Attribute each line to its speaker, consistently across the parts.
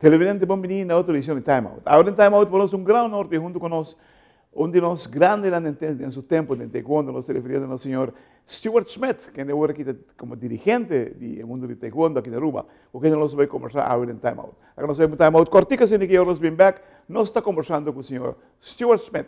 Speaker 1: Televidente, bom menino na outra edição de Time Out. Agora em Time Out, falamos um grande norte junto com nós, onde nós grandes em seu tempo de taekwondo, nós se referimos ao senhor Stuart Smith, que é agora aqui como dirigente do mundo de taekwondo aqui na Aruba, o que nós vamos conversar agora em Time Out. Agora nós vamos em Time Out cortica, sem que eu nos bem back, nós está conversando com o senhor Stuart Smith.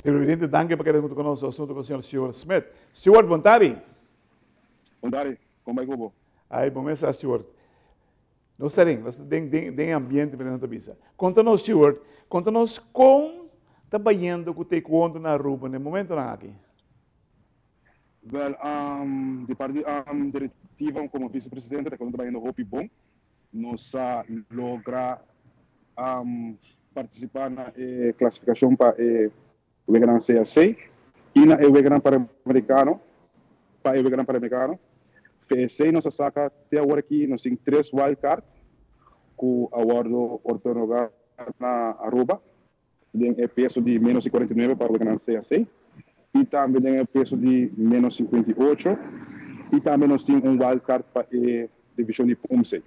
Speaker 1: Televidente, danke por querer junto conosco, assunto com o senhor Stuart Smith. Stuart, bom tarde.
Speaker 2: Bom tarde, como é que eu
Speaker 1: Aí, bom mês, Stuart. Nós tem ambiente para a visa. Conta-nos, Stuart, conta-nos como está trabalhando com o taekwondo na Aruba, no momento não aqui.
Speaker 2: Well, de parte diretiva como vice-presidente, quando trabalhando no Hopi Bom, nós logra participar na classificação para o Vegan CAC e na Vegan Pan-Americano, para o Vegan Pan-Americano. PSA nós saca até agora aqui, nós temos 3 wildcards com o awardo ortonogar na Aruba, tem peso de menos 49 para o Vegan CAC, e também tem peso de menos 58, e também nós temos wildcard para a divisão de PUMSE.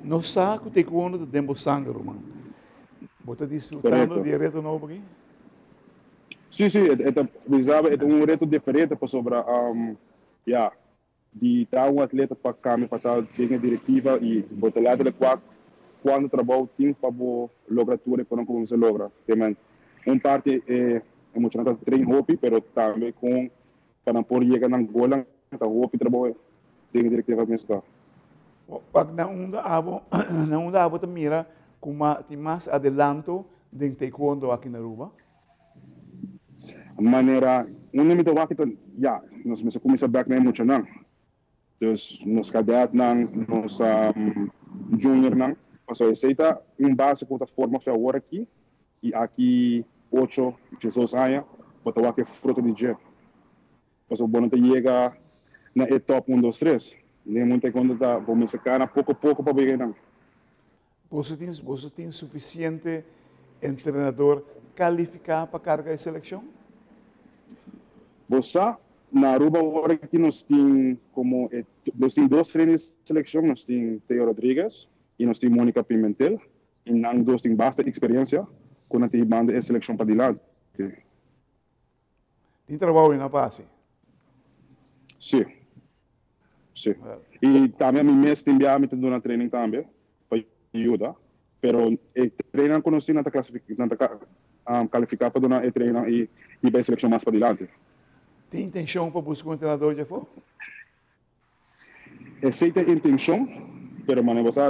Speaker 1: Nós sabemos que o taekwondo tem tempo sangue, mano. Você está desfrutando direto novo aqui?
Speaker 2: Sim, é um reto diferente para sobre de estar um atleta para caminhar para estar bem a diretiva e botar lá de quando trabalho tem para lograr tudo para como se logra. Uma parte é emocionante treino hopi, mas também com para por chegar na Angola, tá hopi trabalho tem a diretiva mesmo.
Speaker 1: Pag naunda abo ta mira kung mais adelanto din taekwondo aqui na Aruba?
Speaker 2: Maneira, nome aqui nós começamos a back na emocional. Então, nos cadetes nos junior passou a aceitar básico da forma que agora aqui e aqui 8, 16 anos, botar aqui fruto de dia. Passou bom até chegar na etapa 1, 2, 3. Nem muito quando está começando pouco a pouco para pegar.
Speaker 1: Você tem suficiente treinador qualificado para carregar a seleção?
Speaker 2: Você na Aruba agora aqui nós temos nós temos 2 treinos de seleção, nós temos Teo Rodrigues e nós temos Mônica Pimentel, e nós dois temos bastante experiência quando a gente manda a seleção para adiante.
Speaker 1: Tem trabalho na base?
Speaker 2: Sim. Sim. E também a mim mesmo tem me dando treino também para ajudar, pero o treino que nós temos está qualificado para dar o treino e para a seleção mais para adiante.
Speaker 1: Tem intenção para buscar um treinador já foi?
Speaker 2: Essa é a intenção, pero mano, você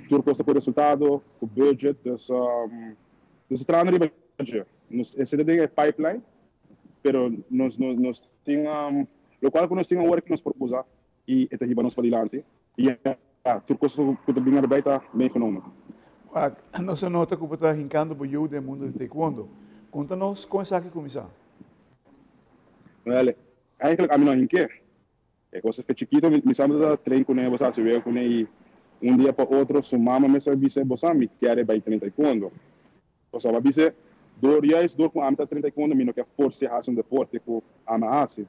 Speaker 2: tudo custa por resultado, o budget, esse treino de budget. Esse é o pipeline, pero nós tínhamos, lo qual que nós tínhamos agora que nós propusar e até riba nós para adiante. E tudo que tu vinha daarbij está meegenomen.
Speaker 1: Nós nota que você está rincando para o mundo de taekwondo. Conta-nos como é que começar.
Speaker 2: Well, eigenlijk a mim não rinque. É coisa que chiquito, me sabe da treino com ele, você vê com ele dia para outro, sua mama me sabe dizer, você me quer vai treinar taekwondo. Você vai dizer, dias com a minha treino taekwondo, me não quer forçar a um deporte com a minha raça.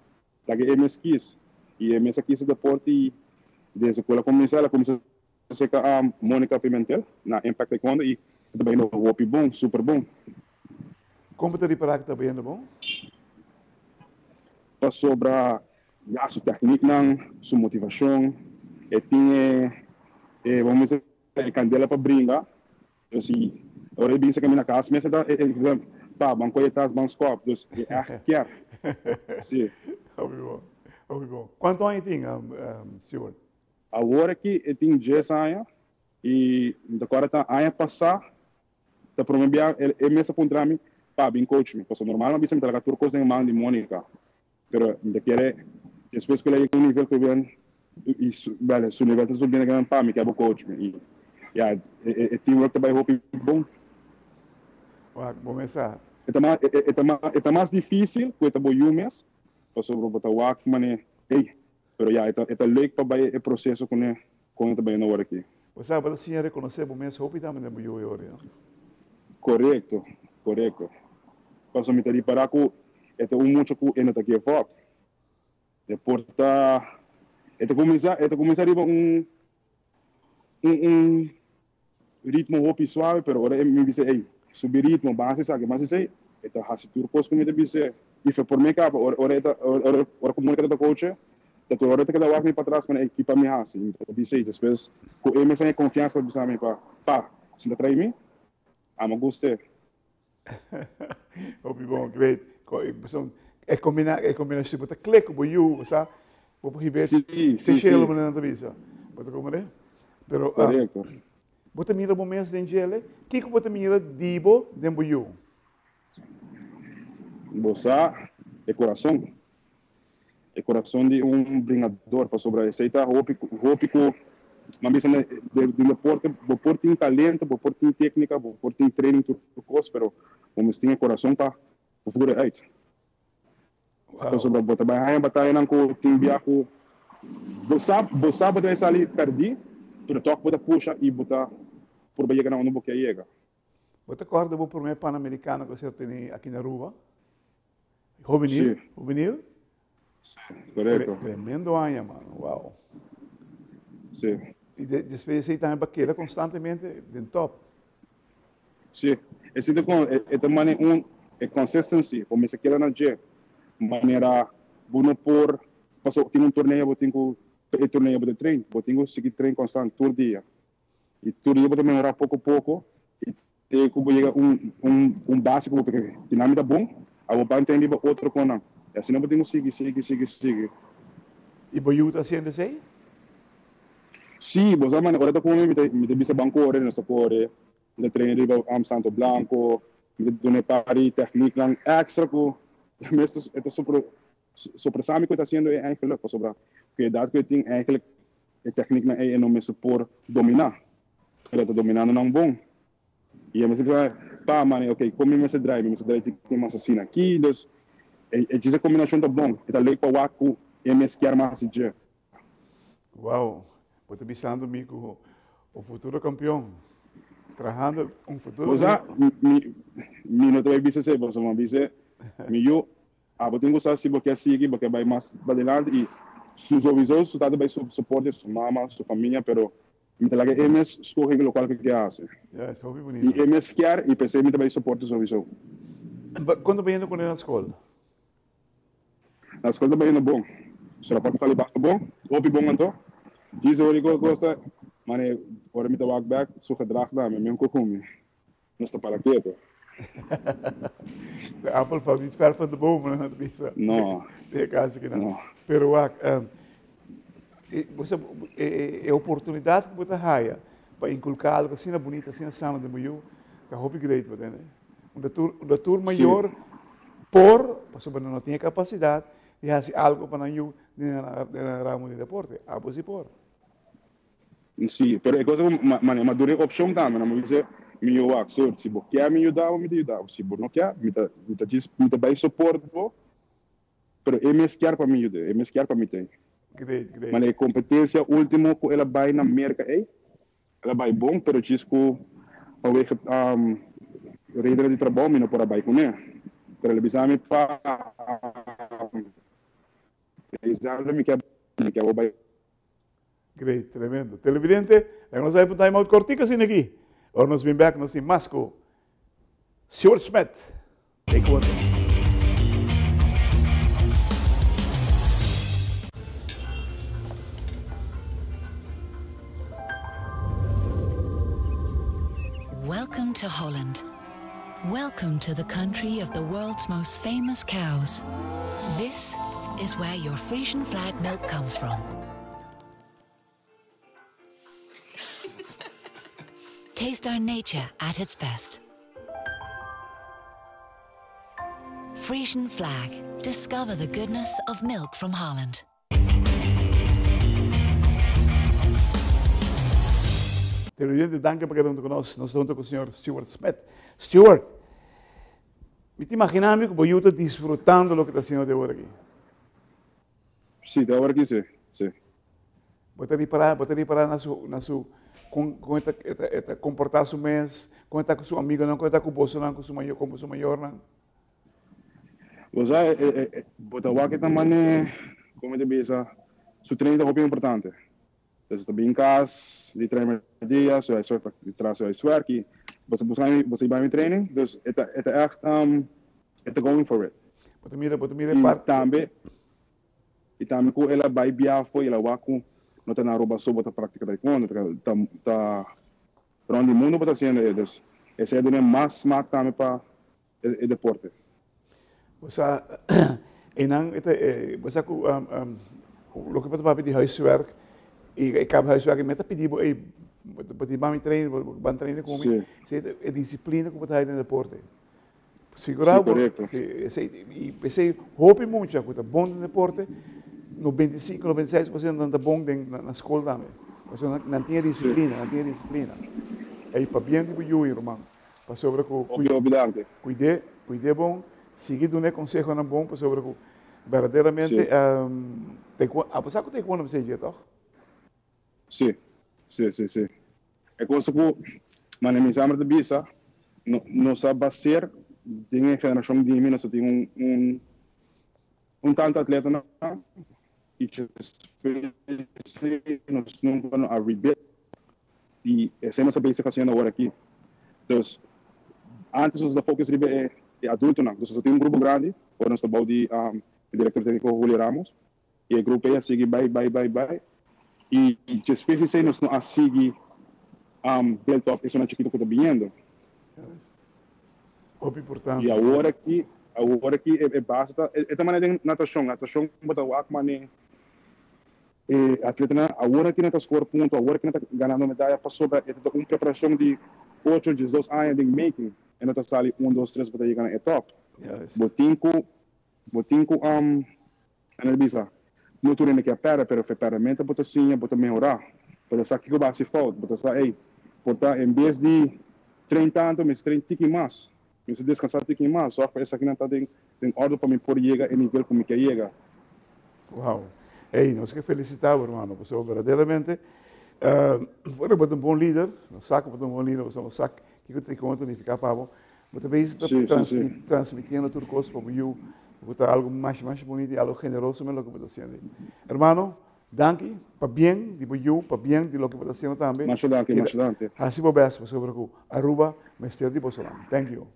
Speaker 2: Daí é minha quis. E é minha quis deporte e desde que ela começou a ser a Mônica Pimentel na Impact Taekwondo e também no Hopi bom, super bom.
Speaker 1: Como você reparar que está bem bom?
Speaker 2: Sobre a sua técnica, sua motivação, e tinha, vamos dizer, candela para brincar. Assim, agora eu penso que a minha casa, mas tá, banco e tas, banco copos, quer. Sim.
Speaker 1: Bom. Quanto anos tem, senhor?
Speaker 2: Agora que eu tenho 10 anos, e agora está ano passado, está promovendo, ele mesmo contra mim, para bem coach me, porque normal, mas sempre trabalhar turcos em mão de Mônica. Pero de querer, depois que ele é um nível que vem, e vale, seu nível está subindo grande para mim, que é o coach me. E a teamwork também é bom.
Speaker 1: Vamos começar.
Speaker 2: É mais difícil, porque é bom mês, porque o botar o aqui, mas pero é leuk para o processo com também na hora aqui.
Speaker 1: Você sabe, a senhora reconhecer o mês, hope também é bom hoje.
Speaker 2: Correto. Porque me teria para que é muito que ainda está aqui a volta. Depois começar a ritmo hopi suave, pero agora me dice, subir ritmo, base sabe, mas isso está hasitur coisa como dice, e foi por mim capa, ora comunica da coach, então agora tem que dar para trás para a equipa me hasi, então dice, depois com ele sem confiança bisa me pa, se trai mim, amo gostei.
Speaker 1: Hopi bom, great. É combinação, você clica para you, sabe? Vou perceber se chega lá na visa. Você como é? Pero
Speaker 2: correto.
Speaker 1: Você mira momentos de gele, que você mira dibo de you?
Speaker 2: Você é coração de bringador para sobre receita, hópico, mas de deporte tem talento, deporte tem técnica, deporte tem treino, tudo coisa, pero vamos ter coração para o futuro é isso. Sobre botar bem batalha não com tem biaco, você pode sair perdi, pero toque pode puxar e botar por bem chegar no boque chega.
Speaker 1: Você acorda o primeiro pan-americano que você tem aqui na rua? Juvenil?
Speaker 2: Sim, correto.
Speaker 1: Tremendo ano, mano. Uau.
Speaker 2: Sim.
Speaker 1: E depois você está em baqueira constantemente dentro top.
Speaker 2: Sim. Esse também é consistency, como se quer na G. Maneira, bueno por, passou tem torneio, eu tenho torneio de treino, eu tenho seguir treino constante todo dia. E todo dia eu vou melhorar pouco a pouco. E como chega básico, porque dinâmica bom, eu vou entender outro com não. E assim eu tenho seguir.
Speaker 1: E você está fazendo isso aí?
Speaker 2: Sim, você agora está com me bisa banco ore nessa core, de treino de Santo Blanco, de done pari técnica extra com mesmo é sobre sabe que está sendo é eigenlijk sobre que dado que eu tenho eigenlijk a técnica é não me supor dominar. Ela está dominando não bom. E eu me digo, pá, mano, ok, como me se drive tem uma assassina aqui, então essa combinação tá bom, está legal para o Waku e me esquiar mais de.
Speaker 1: Uau, estou pensando comigo o futuro campeão, trabalhando futuro.
Speaker 2: Você, não estou pensando se você vai dizer, eu tenho que saber se você seguir, porque vai mais adelante e seus avisos, você vai suporte sua mama, sua família, pero me traga eles escolher o local que quer fazer.
Speaker 1: Isso é bonito.
Speaker 2: E eles quer e pensei me também suporte sua visão.
Speaker 1: Quando vem com ele na escola?
Speaker 2: Na escola também é bom. Será para falar baixo bom, hopi bom então. Diz o que gosta, mas agora me dá back, sou gedrag lá, mesmo com come. Não está para quieto.
Speaker 1: De appel valt niet ver van de bomen, né?
Speaker 2: Não.
Speaker 1: De caso que não.
Speaker 2: Não.
Speaker 1: Pero é oportunidade que você tem para inculcar algo assim bonito, assim sana de mulher, que é hobby great, né? Um tour maior, sobre no tiene capacidad de hacer algo para ayudar en el ramo de deporte. Pues sí, por.
Speaker 2: Sim, pero é coisa mas dure opção também, não me dizer meu actor, se você quer me ajudar, se você não quer, me tá bem suporte, pero é me quer para me ajudar, é me quer para me ter.
Speaker 1: Great, great.
Speaker 2: Mas a competência última que ela vai na América, ela vai bom, pero diz que talvez rede de trabalho não pode vai com ele. Pero ele bisa me para exame me quer vai.
Speaker 1: Great, tremendo. Televidente, vamos a ir para un timeout cortico sin aquí. Ahora nos ven back, nos sin Masco. Stuart Smith. Take one.
Speaker 3: Welcome to Holland. Welcome to the country of the world's most famous cows. This is where your Frisian flag milk comes from. Taste our nature at its best. Frisian Flag. Discover the goodness of milk from Holland.
Speaker 1: Televidente, danke por quedar con nosotros. Nos estamos con el señor Stuart Smith. Stuart, ¿me te imaginas que voy a estar disfrutando lo que está haciendo de ahora aquí?
Speaker 2: Sí, de ahora aquí sí.
Speaker 1: Voy a reparar na su com esta comportar su mês, com esta com sua amiga, não com esta com você, não com sua maior, não.
Speaker 2: Você, botar o que também, como de bisa, su treino é muito importante. Então, está bem em casa, de treino dia, so de traço é werk, você vai me treino, então, é echt, going for it.
Speaker 1: Bota mira parte.
Speaker 2: E também com ela vai viajar, ela vai com não tem na roupa sobre a prática da taekwondo, tá para onde o mundo está sendo eles. Esse é o mais também para o deporte.
Speaker 1: Você, você o que pode pedir huiswerk e acaba huiswerk met pedir pode me treinar, van treinar comigo, é disciplina que pode ter no deporte. Segurar, e pensei, hope muito, que tá bom no deporte. No 25, no 26% da bom na escola também. Mas não tinha disciplina, Aí para bem de eu, irmão. Para sobre cuidar bom, seguir do conselho não bom, para sobre verdadeiramente apesar que tem quando você diz, toch?
Speaker 2: Sim. É coisa que mas na minha de bisa não sabe ser de uma geração de mim, nós tem tanto atleta não e nós não vamos a rebuild e essa é nossa base fazendo agora aqui. Então, antes os da focus é adulto não, nós temos grupo grande, agora nós estamos de diretor técnico Julio Ramos e o grupo é seguir vai e depois isso nós não a seguir build up isso não chiquito que está vindo.
Speaker 1: Importante.
Speaker 2: E agora aqui é basta é também de natação bota o akmane atleta agora que não está score ponto agora que não está ganhando medalha passou para uma preparação de 8 de 2 anos de making e não está sali 1 2 3 para chegar na top botinco analisa não tudo nem que para pero ferramenta bota sim bota melhorar bota sabe que vai se falta bota sabe portar em vez de 30 anos mas 30 que mais se descansar tem mais só para essa aqui não está tem ordem para me por chegar em nível como que chega.
Speaker 1: Uau. Ei, nós que felicitar, irmão, você verdadeiramente foi um bom líder, não saca para um bom líder, você não saca que eu tenho conta de ficar para bom, mas também está transmitindo tudo coisa para eu, botar algo mais bonito e algo generoso mesmo que eu estou fazendo. Hermano, danke, para bem de eu, para bem de lo que eu estou fazendo também.
Speaker 2: Mais danke.
Speaker 1: Assim por bem, sobre o Aruba, mestre de Bolsonaro. Thank you.